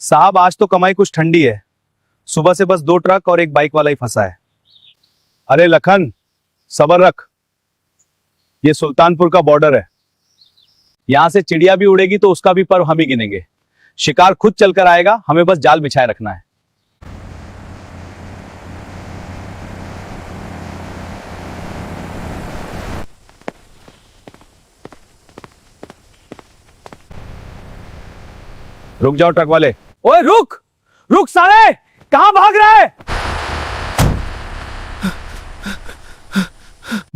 साहब आज तो कमाई कुछ ठंडी है। सुबह से बस 2 ट्रक और एक बाइक वाला ही फंसा है। अरे लखन, सबर रख। ये सुल्तानपुर का बॉर्डर है। यहां से चिड़िया भी उड़ेगी तो उसका भी पर्व हम ही गिनेंगे। शिकार खुद चलकर आएगा, हमें बस जाल बिछाए रखना है। रुक जाओ ट्रक वाले। ओए रुक रुक साले, कहां भाग रहा है?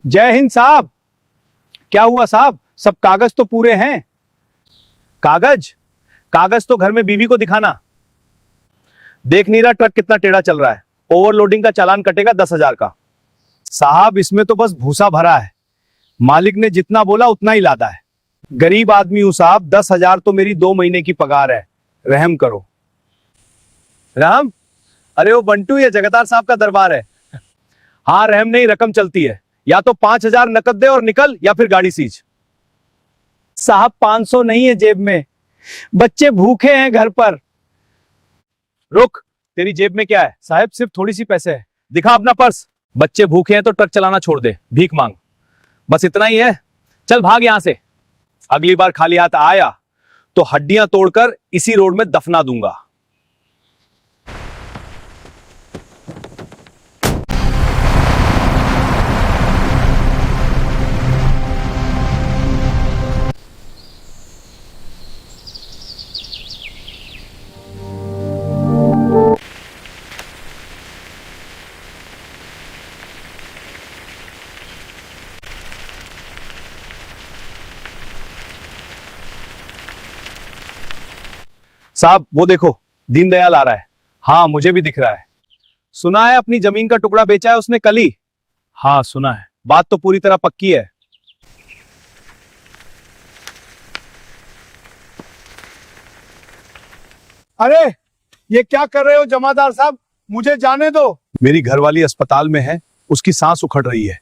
जय हिंद साहब। क्या हुआ साहब, सब कागज तो पूरे हैं। कागज कागज तो घर में बीवी को दिखाना। देख नहीं रहा ट्रक कितना टेढ़ा चल रहा है। ओवरलोडिंग का चालान कटेगा 10,000 का। साहब इसमें तो बस भूसा भरा है। मालिक ने जितना बोला उतना ही लादा है। गरीब आदमी हूं साहब, 10,000 तो मेरी 2 महीने की पगार है। रहम करो। राम, अरे वो बंटू, ये जगतार साहब का दरबार है। हाँ रहम नहीं, रकम चलती है। या तो 5,000 नकद दे और निकल, या फिर गाड़ी सीज। साहब 500 नहीं है जेब में, बच्चे भूखे हैं घर पर। रुक, तेरी जेब में क्या है? साहब सिर्फ थोड़ी सी पैसे है। दिखा अपना पर्स। बच्चे भूखे हैं तो ट्रक चलाना छोड़ दे, भीख मांग। बस इतना ही है, चल भाग यहां से। अगली बार खाली हाथ आया तो हड्डियां तोड़कर इसी रोड में दफना दूंगा। साहब वो देखो, दीनदयाल आ रहा है। हाँ मुझे भी दिख रहा है। सुना है अपनी जमीन का टुकड़ा बेचा है उसने कल ही। हाँ सुना है, बात तो पूरी तरह पक्की है। अरे ये क्या कर रहे हो जमादार साहब, मुझे जाने दो। मेरी घरवाली अस्पताल में है, उसकी सांस उखड़ रही है।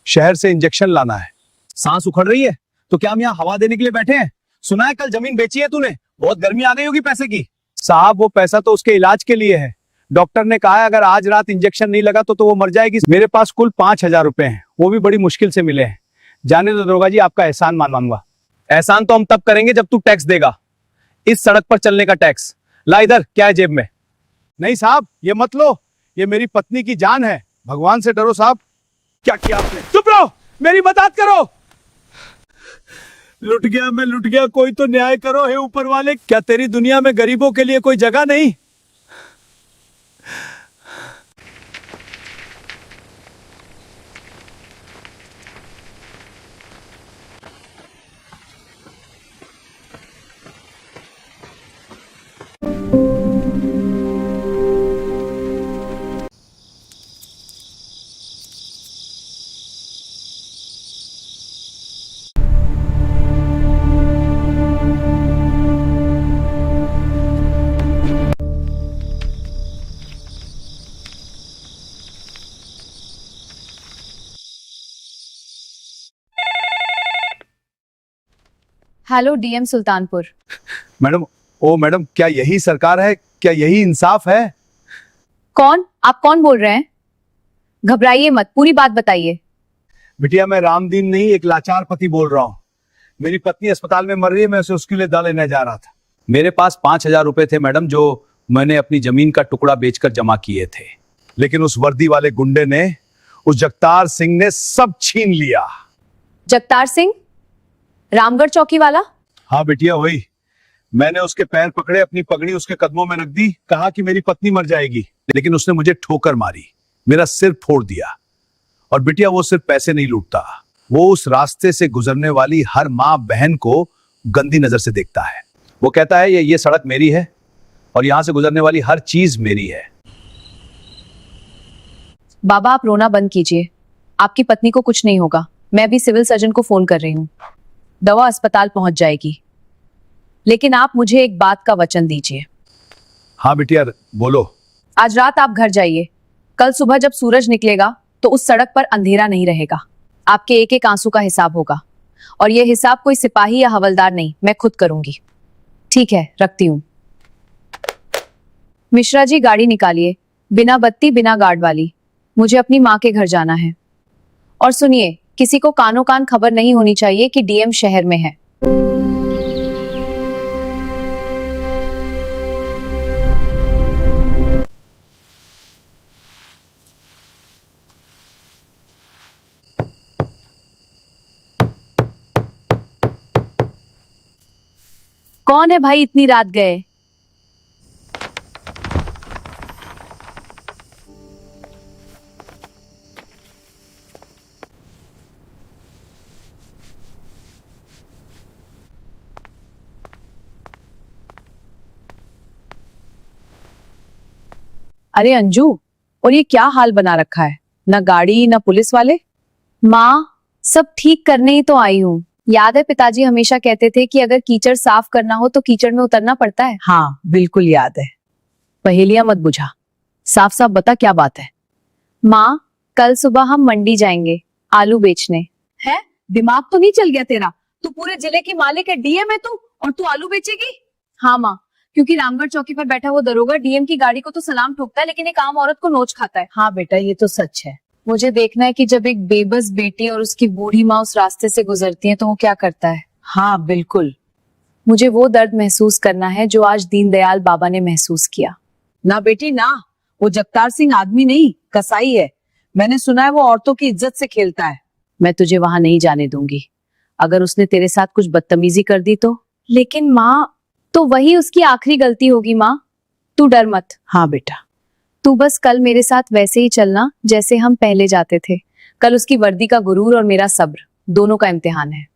शहर से इंजेक्शन लाना है। सांस उखड़ रही है तो क्या हम यहाँ हवा देने के लिए बैठे हैं? सुना है कल जमीन बेची है तूने, बहुत गर्मी आ गई होगी पैसे की। साहब वो पैसा तो उसके इलाज के लिए है। डॉक्टर ने कहा है अगर आज रात इंजेक्शन नहीं लगा तो वो मर जाएगी। मेरे पास कुल 5,000 रुपए हैं, वो भी बड़ी मुश्किल से मिले हैं। जाने दो दरोगा जी, आपका एहसान मानूंगा। एहसान तो हम तब करेंगे जब तू टैक्स देगा, इस सड़क पर चलने का टैक्स। ला इधर, क्या है जेब में? नहीं साहब ये मत लो, ये मेरी पत्नी की जान है, भगवान से डरो साहब। क्या किया आपने? चुप रहो, मेरी मदद करो। लुट गया मैं, लुट गया, कोई तो न्याय करो हे ऊपर वाले। क्या तेरी दुनिया में गरीबों के लिए कोई जगह नहीं? Hello DM Sultanpur. मैडम, ओ मैडम, क्या यही सरकार है? क्या यही इंसाफ है? कौन? आप कौन बोल रहे हैं? घबराइए मत, पूरी बात बताइए। बिटिया मैं रामदीन नहीं, एक लाचार पति बोल रहा हूँ। मेरी पत्नी अस्पताल में मर रही है, मैं उसे उसके लिए दवा लेने जा रहा था। मेरे पास 5,000 रुपए थे मैडम, जो मैंने अपनी जमीन का टुकड़ा बेचकर जमा किए थे। लेकिन उस वर्दी वाले गुंडे ने, उस जगतार सिंह ने सब छीन लिया। जगतार सिंह? रामगढ़ चौकी वाला? हाँ बिटिया वही। मैंने उसके पैर पकड़े, अपनी पगड़ी उसके कदमों में रख दी, कहा कि मेरी पत्नी मर जाएगी। लेकिन उसने मुझे ठोकर मारी, मेरा सिर फोड़ दिया। और बिटिया वो सिर्फ पैसे नहीं लूटता, वो उस रास्ते से गुजरने वाली हर माँ बहन को गंदी नजर से देखता है। वो कहता है ये सड़क मेरी है और यहां से गुजरने वाली हर चीज मेरी है। बाबा आप रोना बंद कीजिए, आपकी पत्नी को कुछ नहीं होगा। मैं भी सिविल सर्जन को फोन कर रही हूँ, दवा अस्पताल पहुंच जाएगी। लेकिन आप मुझे एक बात का वचन दीजिए। हाँ बिटिया बोलो। आज रात आप घर जाइए, कल सुबह जब सूरज निकलेगा तो उस सड़क पर अंधेरा नहीं रहेगा। आपके एक एक आंसू का हिसाब होगा, और यह हिसाब कोई सिपाही या हवलदार नहीं, मैं खुद करूंगी। ठीक है, रखती हूँ। मिश्रा जी गाड़ी निकालिए, बिना बत्ती बिना गार्ड वाली। मुझे अपनी माँ के घर जाना है। और सुनिए, किसी को कानो कान खबर नहीं होनी चाहिए कि डीएम शहर में है। कौन है भाई, इतनी रात गए? अरे अंजू, और ये क्या हाल बना रखा है? ना गाड़ी ना पुलिस वाले। माँ, सब ठीक करने ही तो आई हूँ। याद है पिताजी हमेशा कहते थे कि अगर कीचड़ साफ करना हो तो कीचड़ में उतरना पड़ता है। हाँ बिल्कुल याद है। पहेलियां मत बुझा, साफ साफ बता क्या बात है। माँ, कल सुबह हम मंडी जाएंगे आलू बेचने। है? दिमाग तो नहीं चल गया तेरा? तू पूरे जिले की मालिक है, डीएम है तू, और तू आलू बेचेगी? हाँ माँ, क्योंकि रामगढ़ चौकी पर बैठा वो दरोगा डीएम की गाड़ी को तो सलाम ठोकता है, लेकिन एक आम औरत को नोच खाता है। हाँ बेटा, ये तो सच है। मुझे देखना है कि जब एक बेबस बेटी और उसकी बूढ़ी माँ उस रास्ते से गुजरती है तो वो क्या करता है। हाँ बिल्कुल। मुझे वो दर्द महसूस करना है जो आज दीनदयाल बाबा ने महसूस किया। ना बेटी ना, वो जगतार सिंह आदमी नहीं, कसाई है। मैंने सुना है वो औरतों की इज्जत से खेलता है। मैं तुझे वहां नहीं जाने दूंगी। अगर उसने तेरे साथ कुछ बदतमीजी कर दी तो? लेकिन माँ, तो वही उसकी आखिरी गलती होगी माँ। तू डर मत। हाँ बेटा। तू बस कल मेरे साथ वैसे ही चलना जैसे हम पहले जाते थे। कल उसकी वर्दी का गुरूर और मेरा सब्र, दोनों का इम्तिहान है।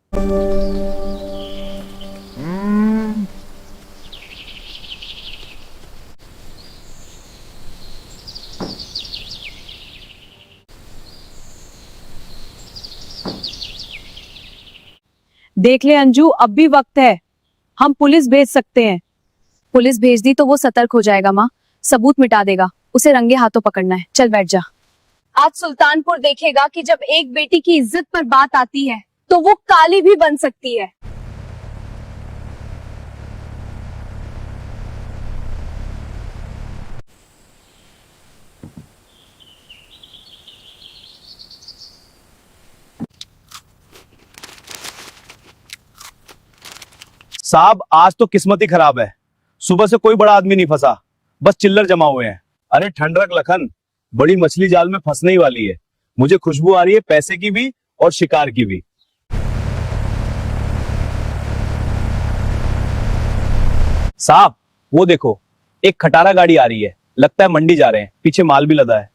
देख ले अंजू, अब भी वक्त है, हम पुलिस भेज सकते हैं। पुलिस भेज दी तो वो सतर्क हो जाएगा माँ, सबूत मिटा देगा। उसे रंगे हाथों पकड़ना है। चल बैठ जा। आज सुल्तानपुर देखेगा कि जब एक बेटी की इज्जत पर बात आती है तो वो काली भी बन सकती है। साहब, आज तो किस्मत ही खराब है। सुबह से कोई बड़ा आदमी नहीं फंसा, बस चिल्लर जमा हुए हैं। अरे ठंड रख लखन, बड़ी मछली जाल में फंसने ही वाली है। मुझे खुशबू आ रही है पैसे की भी और शिकार की भी। साहब, वो देखो, एक खटारा गाड़ी आ रही है, लगता है मंडी जा रहे हैं। पीछे माल भी लदा है।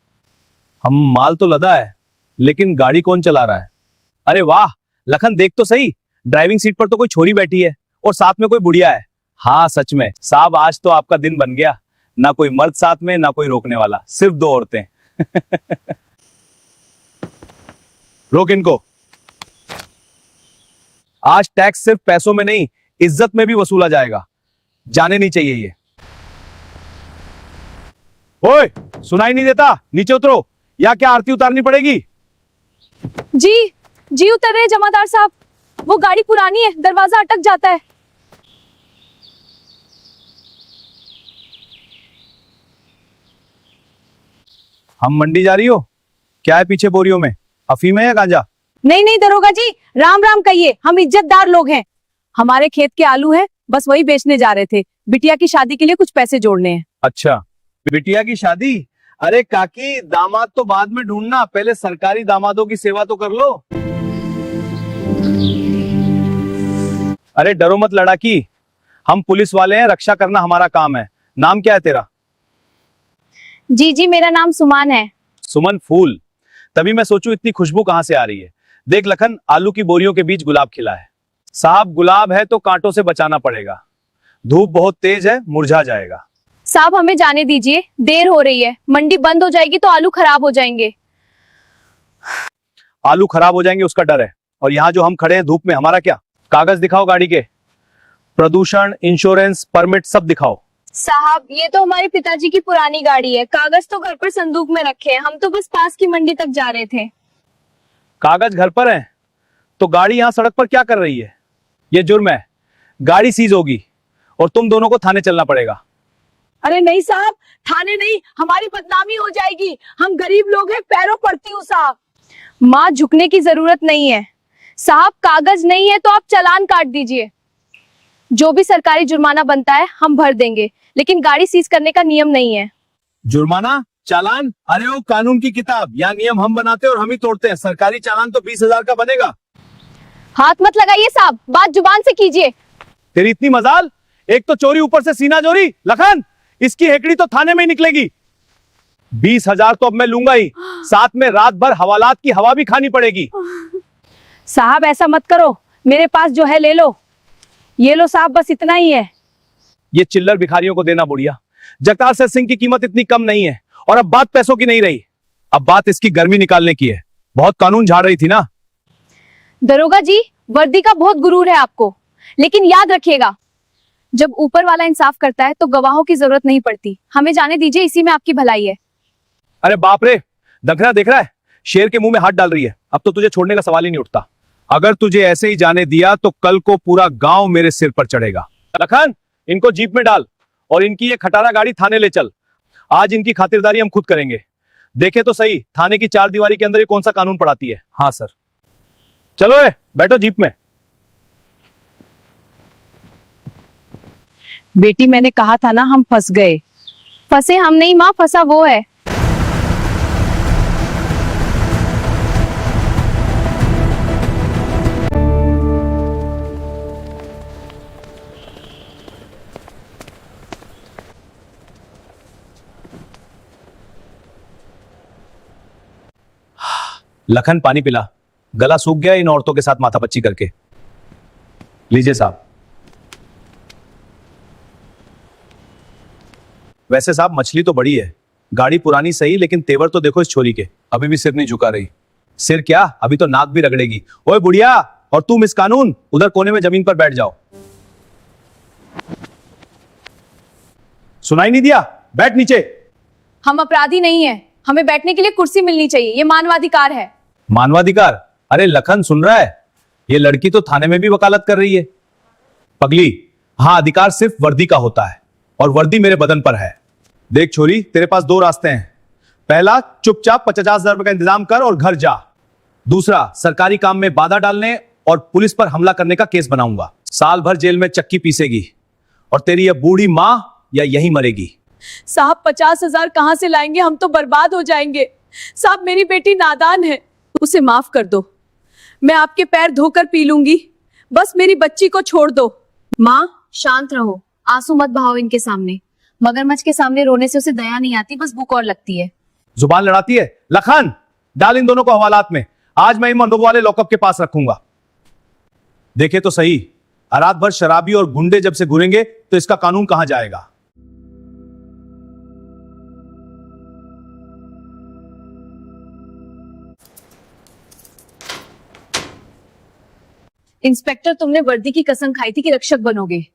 हम माल तो लदा है, लेकिन गाड़ी कौन चला रहा है? अरे वाह लखन, देख तो सही, ड्राइविंग सीट पर तो कोई छोरी बैठी है और साथ में कोई बुढ़िया है। हाँ सच में साहब, आज तो आपका दिन बन गया। ना कोई मर्द साथ में, ना कोई रोकने वाला, सिर्फ दो औरतें। रोक इनको। आज टैक्स सिर्फ पैसों में नहीं, इज्जत में भी वसूला जाएगा। जाने नहीं चाहिए ये। ओए, सुनाई नहीं देता? नीचे उतरो, या क्या आरती उतारनी पड़ेगी? जी जी उतर रहे जमादार साहब। वो गाड़ी पुरानी है, दरवाजा अटक जाता है। हम मंडी जा रही हो? क्या है पीछे बोरियों में? अफीम है या गांजा? नहीं नहीं दरोगा जी, राम राम कहिए, हम इज्जतदार लोग हैं। हमारे खेत के आलू हैं, बस वही बेचने जा रहे थे। बिटिया की शादी के लिए कुछ पैसे जोड़ने हैं। अच्छा, बिटिया की शादी? अरे काकी, दामाद तो बाद में ढूंढना, पहले सरकारी दामादों की सेवा तो कर लो। अरे डरो मत लड़ाकी, हम पुलिस वाले हैं, रक्षा करना हमारा काम है। नाम क्या है तेरा? जी जी, मेरा नाम सुमान है। सुमन फूल? तभी मैं सोचूं इतनी खुशबू कहां से आ रही है। देख लखन, आलू की बोरियों के बीच गुलाब खिला है। साहब, गुलाब है तो कांटों से बचाना पड़ेगा। धूप बहुत तेज है, मुरझा जाएगा। साहब हमें जाने दीजिए, देर हो रही है। मंडी बंद हो जाएगी तो आलू खराब हो जाएंगे। आलू खराब हो जाएंगे उसका डर है, और यहाँ जो हम खड़े हैं धूप में, हमारा क्या? कागज दिखाओ गाड़ी के, प्रदूषण, इंश्योरेंस, परमिट सब दिखाओ। साहब, ये तो हमारे पिताजी की पुरानी गाड़ी है, कागज तो घर पर संदूक में रखे हैं। हम तो बस पास की मंडी तक जा रहे थे। कागज घर पर हैं, तो गाड़ी यहाँ सड़क पर क्या कर रही है? ये जुर्म है, गाड़ी सीज होगी और तुम दोनों को थाने चलना पड़ेगा। अरे नहीं साहब, थाने नहीं, हमारी बदनामी हो जाएगी। हम गरीब लोग हैं, पैरों पड़ती हूँ साहब। माँ झुकने की जरूरत नहीं है साहब, कागज नहीं है तो आप चालान काट दीजिए। जो भी सरकारी जुर्माना बनता है हम भर देंगे, लेकिन गाड़ी सीज करने का नियम नहीं है। जुर्माना, चालान? अरे वो कानून की किताब, यहाँ नियम हम बनाते हैं और हम ही तोड़ते हैं। सरकारी चालान तो 20,000 का बनेगा। हाथ मत लगाइए साहब, बात जुबान से कीजिए। तेरी इतनी मजाल, एक तो चोरी ऊपर से सीना चोरी। लखन, इसकी हेकड़ी तो थाने में ही निकलेगी। 20,000 तो अब मैं लूंगा ही, साथ में रात भर हवालात की हवा भी खानी पड़ेगी। साहब ऐसा मत करो, मेरे पास जो है ले लो। ये लो साहब, बस इतना ही है। ये चिल्लर भिखारियों को देना बुढ़िया। जगतार सिंह सिंह की कीमत इतनी कम नहीं है, और अब बात पैसों की नहीं रही, अब बात इसकी गर्मी निकालने की है। बहुत कानून झाड़ रही थी ना। दरोगा जी, वर्दी का बहुत गुरूर है आपको, लेकिन याद रखिएगा, जब ऊपर वाला इंसाफ करता है तो गवाहों की जरूरत नहीं पड़ती। हमें जाने दीजिए, इसी में आपकी भलाई है। अरे बाप रे, दखना देख रहा है, शेर के मुंह में हाथ डाल रही है। अब तो तुझे छोड़ने का सवाल ही नहीं उठता। अगर तुझे ऐसे ही जाने दिया तो कल को पूरा गांव मेरे सिर पर चढ़ेगा। लखन, इनको जीप में डाल और इनकी ये खटारा गाड़ी थाने ले चल। आज इनकी खातिरदारी हम खुद करेंगे। देखे तो सही, थाने की चार दीवारी के अंदर ये कौन सा कानून पढ़ाती है। हाँ सर। चलो बैठो जीप में। बेटी, मैंने कहा था ना, हम फंस गए। फंसे हम नहीं माँ, फंसा वो है। लखन, पानी पिला, गला सूख गया इन औरतों के साथ माथापच्ची करके। लीजिए साहब। वैसे साहब, मछली तो बड़ी है, गाड़ी पुरानी सही, लेकिन तेवर तो देखो इस छोरी के, अभी भी सिर नहीं झुका रही। सिर क्या, अभी तो नाक भी रगड़ेगी। ओए बुढ़िया, और तू मिस कानून, उधर कोने में जमीन पर बैठ जाओ। सुनाई नहीं दिया? बैठ नीचे। हम अपराधी नहीं है, हमें बैठने के लिए कुर्सी मिलनी चाहिए, ये मानवाधिकार है। मानवाधिकार? अरे लखन, सुन रहा है? ये लड़की तो थाने में भी वकालत कर रही है। पगली, हाँ, अधिकार सिर्फ वर्दी का होता है, और वर्दी मेरे बदन पर है। देख छोरी, तेरे पास दो रास्ते हैं। पहला, चुपचाप 50,000 रुपए का इंतजाम कर और घर जा। दूसरा, सरकारी काम में बाधा डालने और पुलिस पर हमला करने का केस बनाऊंगा। साल भर जेल में चक्की पीसेगी, और तेरी यह बूढ़ी मां या यहीं मरेगी। साहब 50,000 कहाँ से लाएंगे, हम तो बर्बाद हो जाएंगे। साहब मेरी बेटी नादान है, उसे माफ कर दो। मैं आपके पैर धोकर पी लूंगी, बस मेरी बच्ची को छोड़ दो। माँ शांत रहो, आंसू मत बहाओ इनके सामने। मगरमच्छ के सामने रोने से उसे दया नहीं आती, बस भूख और लगती है। जुबान लड़ाती है। लखन, डाल इन दोनों को हवालात में। आज मैं इन मंडों वाले लॉकअप के पास रखूंगा। देखे तो सही, रात भर शराबी और गुंडे जब से घूरेंगे तो इसका कानून कहां जाएगा। इंस्पेक्टर, तुमने वर्दी की कसम खाई थी कि रक्षक बनोगे,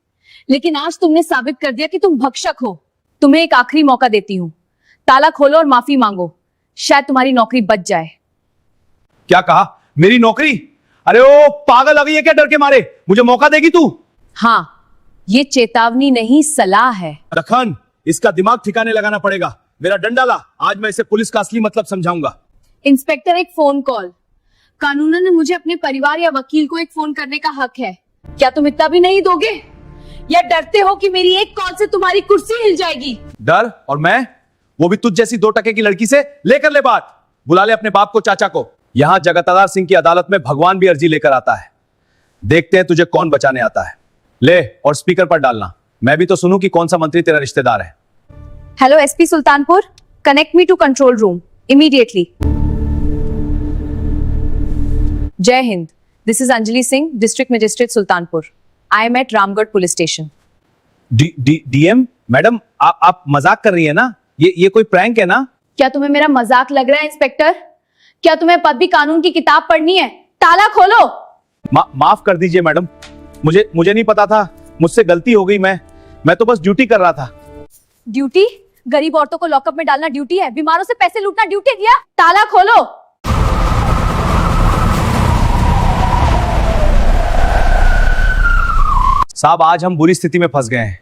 लेकिन आज तुमने साबित कर दिया कि तुम भक्षक हो। तुम्हें एक आखिरी मौका देती हूँ, ताला खोलो और माफी मांगो, शायद तुम्हारी नौकरी बच जाए। क्या कहा? मेरी नौकरी? अरे ओ पागल, आ गई है क्या डर के मारे? मुझे मौका देगी तू? हाँ, ये चेतावनी नहीं, सलाह है। लखन, इसका दिमाग ठिकाने लगाना पड़ेगा। मेरा डंडा ला, आज मैं इसे पुलिस का असली मतलब समझाऊंगा। इंस्पेक्टर, एक फोन कॉल। कानूनन मुझे अपने परिवार या वकील को एक फोन करने का हक है। क्या तुम इतना भी नहीं दोगे, या डरते हो कि मेरी एक कॉल से तुम्हारी कुर्सी हिल जाएगी? डर? और मैं, वो भी तुझ जैसी 2 टके की लड़की से? लेकर ले बात, बुला ले अपने बाप को, चाचा को। यहां जगतादार सिंह की अदालत में भगवान भी अर्जी लेकर आता है। देखते हैं तुझे कौन बचाने आता है। ले, और स्पीकर पर डालना, मैं भी तो सुनूं कि कौन सा मंत्री तेरा रिश्तेदार है। Hello SP Sultanpur, connect me to control room immediately. Jai Hind, this is Anjali Singh, district magistrate Sultanpur. I am at Ramgarh police station. DM madam, आप मजाक कर रही है ना? ये कोई प्रैंक है ना? क्या तुम्हें मेरा मजाक लग रहा है इंस्पेक्टर? क्या तुम्हें पद भी कानून की किताब पढ़नी है? ताला खोलो। माफ कर दीजिए मैडम, मुझे नहीं पता था, मुझसे गलती हो गई। मैं तो बस ड्यूटी कर रहा था। ड्यूटी? गरीब औरतों को लॉकअप में डालना ड्यूटी है? बीमारों से पैसे लूटना ड्यूटी है क्या? ताला खोलो। साहब, आज हम बुरी स्थिति में फंस गए हैं।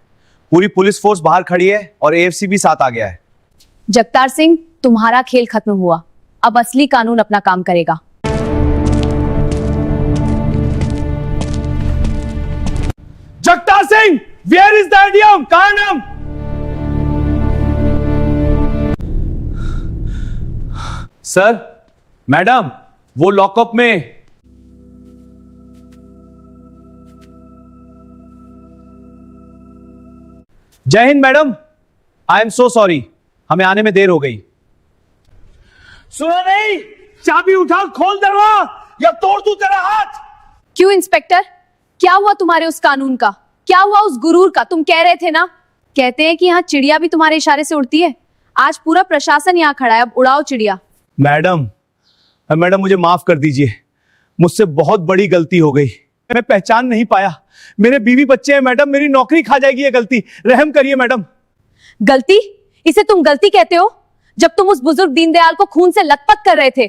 पूरी पुलिस फोर्स बाहर खड़ी है और एएफसी भी साथ आ गया है। जगतार सिंह, तुम्हारा खेल खत्म हुआ। अब असली कानून अपना काम करेगा। Jagtar Singh, where is the ADM? कारणम। सर, मैडम, वो लॉकअप में। जय हिंद madam, I am so sorry, हमें आने में देर हो गई। सुना नहीं? चाबी उठा, खोल दरवाजा या तोड़ दूं तेरा हाथ। क्यों इंस्पेक्टर, क्या हुआ तुम्हारे उस कानून का? क्या हुआ उस गुरूर का? तुम कह रहे थे ना, कहते हैं कि यहाँ चिड़िया भी तुम्हारे इशारे से उड़ती है। आज पूरा प्रशासन यहाँ खड़ा है, अब उड़ाओ चिड़िया। मैडम, मैडम मुझे माफ कर दीजिए, मुझसे बहुत बड़ी गलती हो गई। मैं पहचान नहीं पाया। मेरे बीवी बच्चे हैं मैडम, मेरी नौकरी खा जाएगी ये गलती। रहम करिए मैडम। गलती? इसे तुम गलती कहते हो? जब तुम उस बुजुर्ग दीनदयाल को खून से लथपथ कर रहे थे,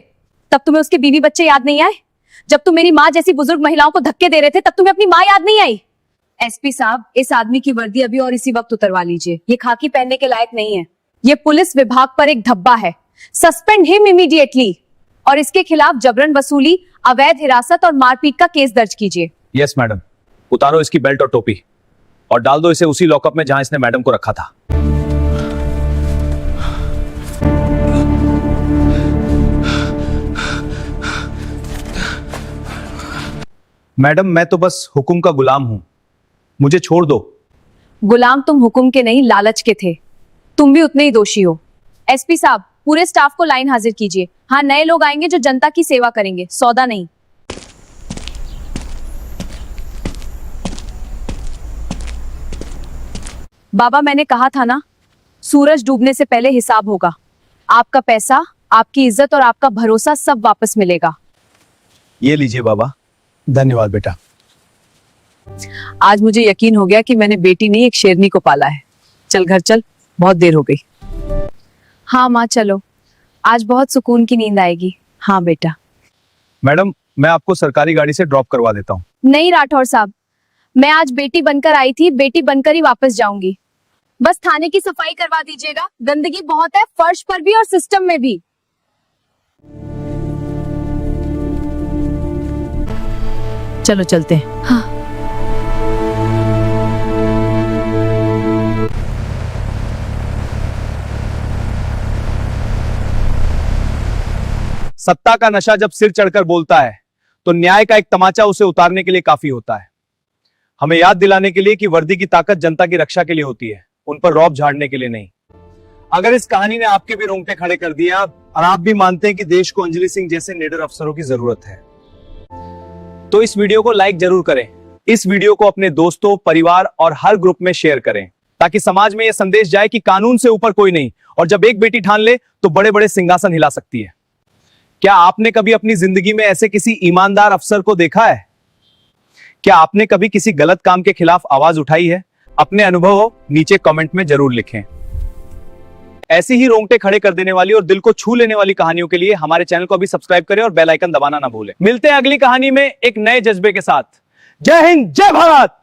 तब तुम्हें उसके बीवी बच्चे याद नहीं आए? जब तुम मेरी माँ जैसी बुजुर्ग महिलाओं को धक्के दे रहे थे, तब तुम्हें अपनी माँ याद नहीं आई? एसपी साहब, इस आदमी की वर्दी अभी और इसी वक्त उतरवा लीजिए। ये खाकी पहनने के लायक नहीं है। ये पुलिस विभाग पर एक धब्बा है। सस्पेंड हिम इमीडिएटली और इसके खिलाफ जबरन वसूली, अवैध हिरासत और मारपीट का केस दर्ज कीजिए। Yes madam. उतारो इसकी बेल्ट और टोपी और डाल दो इसे उसी लॉकअप में जहां इसने मैडम को रखा था। मैडम, मैं तो बस हुक्म का गुलाम हूं, मुझे छोड़ दो। गुलाम तुम हुक्म के नहीं, लालच के थे। तुम भी उतने ही दोषी हो। एसपी साहब, पूरे स्टाफ को लाइन हाजिर कीजिए। हाँ, नए लोग आएंगे जो जनता की सेवा करेंगे, सौदा नहीं। बाबा, मैंने कहा था ना, सूरज डूबने से पहले हिसाब होगा। आपका पैसा, आपकी इज्जत और आपका भरोसा सब वापस मिलेगा। ये लीजिए बाबा। धन्यवाद बेटा। आज मुझे यकीन हो गया कि मैंने बेटी नहीं, एक शेरनी को पाला है। चल घर चल, बहुत देर हो गई। हाँ माँ, चलो, आज बहुत सुकून की नींद आएगी। हाँ बेटा। मैडम, मैं आपको सरकारी गाड़ी से ड्रॉप करवा देता हूँ। नहीं राठौर साहब, मैं आज बेटी बनकर आई थी, बेटी बनकर ही वापस जाऊंगी। बस थाने की सफाई करवा दीजिएगा, गंदगी बहुत है, फर्श पर भी और सिस्टम में भी। चलो चलते हैं। हाँ। सत्ता का नशा जब सिर चढ़कर बोलता है तो न्याय का एक तमाचा उसे उतारने के लिए काफी होता है। हमें याद दिलाने के लिए कि वर्दी की ताकत जनता की रक्षा के लिए होती है, उन पर रौब झाड़ने के लिए नहीं। अगर इस कहानी ने आपके भी रोंगटे खड़े कर दिया और आप भी मानते हैं कि देश को अंजलि सिंह जैसे निडर अफसरों की जरूरत है, तो इस वीडियो को लाइक जरूर करें। इस वीडियो को अपने दोस्तों, परिवार और हर ग्रुप में शेयर करें ताकि समाज में यह संदेश जाए कि कानून से ऊपर कोई नहीं, और जब एक बेटी ठान ले तो बड़े बड़े सिंहासन हिला सकती है। क्या आपने कभी अपनी जिंदगी में ऐसे किसी ईमानदार अफसर को देखा है? क्या आपने कभी किसी गलत काम के खिलाफ आवाज उठाई है? अपने अनुभव नीचे कमेंट में जरूर लिखें। ऐसी ही रोंगटे खड़े कर देने वाली और दिल को छू लेने वाली कहानियों के लिए हमारे चैनल को अभी सब्सक्राइब करें और बेल आइकन दबाना ना भूलें। मिलते हैं अगली कहानी में एक नए जज्बे के साथ। जय हिंद, जय भारत।